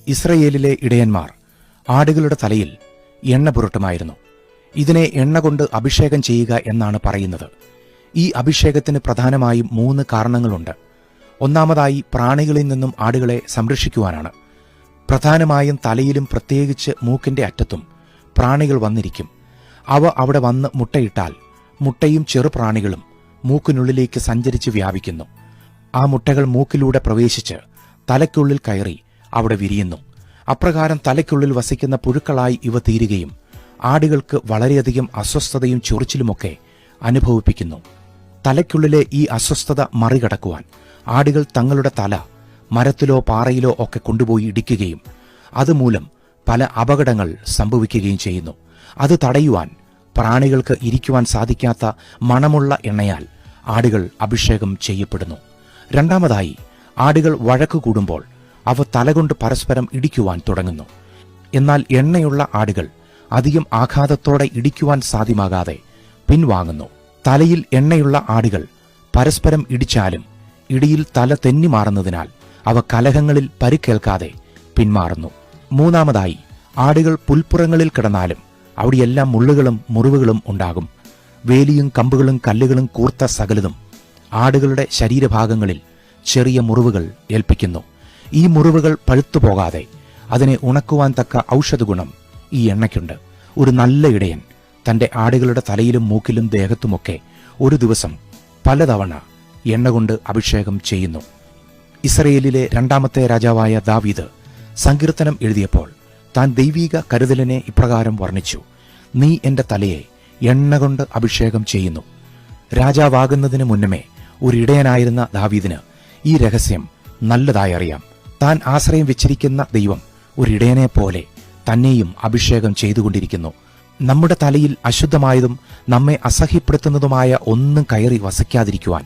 ഇസ്രയേലിലെ ഇടയന്മാർ ആടുകളുടെ തലയിൽ എണ്ണ പുരട്ടുമായിരുന്നു. ഇതിനെ എണ്ണ കൊണ്ട് അഭിഷേകം ചെയ്യുക എന്നാണ് പറയുന്നത്. ഈ അഭിഷേകത്തിന് പ്രധാനമായും 3 കാരണങ്ങളുണ്ട്. ഒന്നാമതായി, പ്രാണികളിൽ നിന്നും ആടുകളെ സംരക്ഷിക്കുവാനാണ്. പ്രധാനമായും തലയിലും പ്രത്യേകിച്ച് മൂക്കിന്റെ അറ്റത്തും പ്രാണികൾ വന്നിരിക്കും. അവ അവിടെ വന്ന് മുട്ടയിട്ടാൽ മുട്ടയും ചെറുപ്രാണികളും മൂക്കിനുള്ളിലേക്ക് സഞ്ചരിച്ച് വ്യാപിക്കുന്നു. ആ മുട്ടകൾ മൂക്കിലൂടെ പ്രവേശിച്ച് തലയ്ക്കുള്ളിൽ കയറി അവിടെ വിരിയുന്നു. അപ്രകാരം തലയ്ക്കുള്ളിൽ വസിക്കുന്ന പുഴുക്കളായി ഇവ തീരുകയും ആടുകൾക്ക് വളരെയധികം അസ്വസ്ഥതയും ചൊറിച്ചിലുമൊക്കെ അനുഭവിപ്പിക്കുന്നു. തലയ്ക്കുള്ളിലെ ഈ അസ്വസ്ഥത മറികടക്കുവാൻ ആടുകൾ തങ്ങളുടെ തല മരത്തിലോ പാറയിലോ ഒക്കെ കൊണ്ടുപോയി ഇടിക്കുകയും അതുമൂലം പല അപകടങ്ങൾ സംഭവിക്കുകയും ചെയ്യുന്നു. അത് തടയുവാൻ പ്രാണികൾക്ക് ഇരിക്കുവാൻ സാധിക്കാത്ത മണമുള്ള എണ്ണയാൽ ആടുകൾ അഭിഷേകം ചെയ്യപ്പെടുന്നു. രണ്ടാമതായി, ആടുകൾ വഴക്കു കൂടുമ്പോൾ അവ തലകൊണ്ട് പരസ്പരം ഇടിക്കുവാൻ തുടങ്ങുന്നു. എന്നാൽ എണ്ണയുള്ള ആടുകൾ അധികം ആഘാതത്തോടെ ഇടിക്കുവാൻ സാധ്യമാകാതെ പിൻവാങ്ങുന്നു. തലയിൽ എണ്ണയുള്ള ആടുകൾ പരസ്പരം ഇടിച്ചാലും ഇടിയിൽ തല തെന്നിമാറുന്നതിനാൽ അവ കലഹങ്ങളിൽ പരിക്കേൽക്കാതെ പിന്മാറുന്നു. മൂന്നാമതായി, ആടുകൾ പുൽപ്പുറങ്ങളിൽ കിടന്നാലും അവിടെയെല്ലാം മുള്ളുകളും മുറിവുകളും ഉണ്ടാകും. വേലിയും കമ്പുകളും കല്ലുകളും കൂർത്ത സകലതും ആടുകളുടെ ശരീരഭാഗങ്ങളിൽ ചെറിയ മുറിവുകൾ ഏൽപ്പിക്കുന്നു. ഈ മുറിവുകൾ പഴുത്തുപോകാതെ അതിനെ ഉണക്കുവാൻ തക്ക ഔഷധഗുണം ഈ എണ്ണയ്ക്കുണ്ട്. ഒരു നല്ല ഇടയൻ തന്റെ ആടുകളുടെ തലയിലും മൂക്കിലും ദേഹത്തുമൊക്കെ ഒരു ദിവസം പലതവണ എണ്ണ കൊണ്ട് അഭിഷേകം ചെയ്യുന്നു. ഇസ്രയേലിലെ 2ാമത്തെ രാജാവായ ദാവീദ് സങ്കീർത്തനം എഴുതിയപ്പോൾ താൻ ദൈവീക കരുതലിനെ ഇപ്രകാരം വർണ്ണിച്ചു: നീ എന്റെ തലയെ എണ്ണ കൊണ്ട് അഭിഷേകം ചെയ്യുന്നു. രാജാവാകുന്നതിന് മുന്നമേ ഒരു ഇടയനായിരുന്ന ദാവീദിന് ഈ രഹസ്യം നല്ലതായി അറിയാം. താൻ ആശ്രയം വെച്ചിരിക്കുന്ന ദൈവം ഒരു ഇടയനെ പോലെ തന്നെയും അഭിഷേകം ചെയ്തുകൊണ്ടിരിക്കുന്നു. നമ്മുടെ തലയിൽ അശുദ്ധമായതും നമ്മെ അസഹ്യപ്പെടുത്തുന്നതുമായ ഒന്നും കയറി വസിക്കാതിരിക്കുവാൻ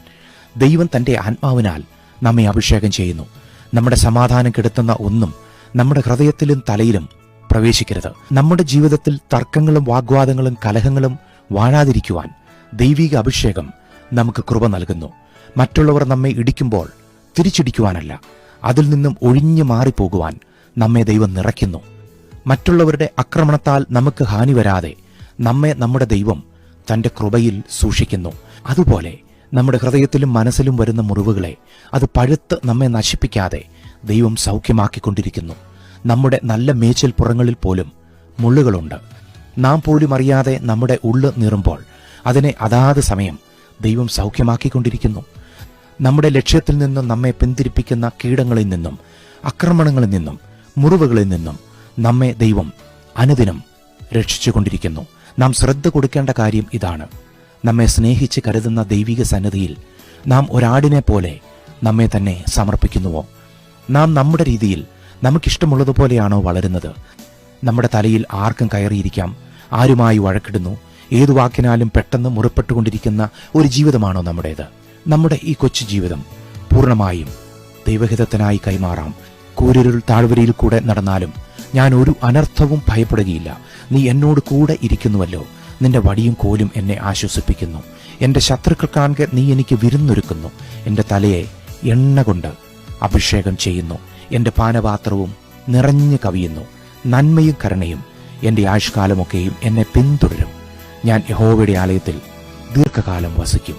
ദൈവം തന്റെ ആത്മാവിനാൽ നമ്മെ അഭിഷേകം ചെയ്യുന്നു. നമ്മുടെ സമാധാനം കെടുത്തുന്ന ഒന്നും നമ്മുടെ ഹൃദയത്തിലും തലയിലും പ്രവേശിക്കരുത്. നമ്മുടെ ജീവിതത്തിൽ തർക്കങ്ങളും വാഗ്വാദങ്ങളും കലഹങ്ങളും വാഴാതിരിക്കുവാൻ ദൈവിക അഭിഷേകം നമുക്ക് കൃപ നൽകുന്നു. മറ്റുള്ളവർ നമ്മെ ഇടിക്കുമ്പോൾ തിരിച്ചിടിക്കുവാനല്ല, അതിൽ നിന്നും ഒഴിഞ്ഞു മാറിപ്പോകുവാൻ നമ്മെ ദൈവം നിറയ്ക്കുന്നു. മറ്റുള്ളവരുടെ ആക്രമണത്താൽ നമുക്ക് ഹാനി വരാതെ നമ്മെ നമ്മുടെ ദൈവം തന്റെ കൃപയിൽ സൂക്ഷിക്കുന്നു. അതുപോലെ നമ്മുടെ ഹൃദയത്തിലും മനസ്സിലും വരുന്ന മുറിവുകളെ അത് പഴുത്ത് നമ്മെ നശിപ്പിക്കാതെ ദൈവം സൗഖ്യമാക്കിക്കൊണ്ടിരിക്കുന്നു. നമ്മുടെ നല്ല മേച്ചിൽ പുറങ്ങളിൽ പോലും മുള്ളുകളുണ്ട്. നാം പോലും അറിയാതെ നമ്മുടെ ഉള്ള് നീറുമ്പോൾ അതിനെ അതാത് സമയം ദൈവം സൗഖ്യമാക്കിക്കൊണ്ടിരിക്കുന്നു. നമ്മുടെ ലക്ഷ്യത്തിൽ നിന്നും നമ്മെ പിന്തിരിപ്പിക്കുന്ന കീടങ്ങളിൽ നിന്നും ആക്രമണങ്ങളിൽ നിന്നും മുറിവുകളിൽ നിന്നും നമ്മെ ദൈവം അനുദിനം രക്ഷിച്ചുകൊണ്ടിരിക്കുന്നു. നാം ശ്രദ്ധ കൊടുക്കേണ്ട കാര്യം ഇതാണ്: നമ്മെ സ്നേഹിച്ച് കരുതുന്ന ദൈവിക സന്നിധിയിൽ നാം ഒരാടിനെ പോലെ നമ്മെ തന്നെ സമർപ്പിക്കുന്നുവോ? നാം നമ്മുടെ രീതിയിൽ നമുക്കിഷ്ടമുള്ളതുപോലെയാണോ വളരുന്നത്? നമ്മുടെ തലയിൽ ആർക്കും കയറിയിരിക്കാം, ആരുമായി വഴക്കിടുന്നു, ഏതു വാക്കിനാലും പെട്ടെന്ന് മുറിപ്പെട്ടുകൊണ്ടിരിക്കുന്ന ഒരു ജീവിതമാണോ നമ്മുടേത്? നമ്മുടെ ഈ കൊച്ചു ജീവിതം പൂർണ്ണമായും ദൈവഹിതത്തിനായി കൈമാറാം. കൂരിരുൾ താഴ്വരയിൽ കൂടെ നടന്നാലും ഞാൻ ഒരു അനർത്ഥവും ഭയപ്പെടുകയില്ല. നീ എന്നോട് കൂടെ ഇരിക്കുന്നുവല്ലോ. നിന്റെ വടിയും കോലും എന്നെ ആശ്വസിപ്പിക്കുന്നു. എന്റെ ശത്രുക്കൾ കാണെ നീ എനിക്ക് വിരുന്നൊരുക്കുന്നു. എന്റെ തലയെ എണ്ണ കൊണ്ട് അഭിഷേകം ചെയ്യുന്നു. എന്റെ പാനപാത്രവും നിറഞ്ഞു കവിയുന്നു. നന്മയും കരുണയും എന്റെ ആയുഷ്കാലമൊക്കെയും എന്നെ പിന്തുടരും. ഞാൻ യഹോവയുടെ ആലയത്തിൽ ദീർഘകാലം വസിക്കും.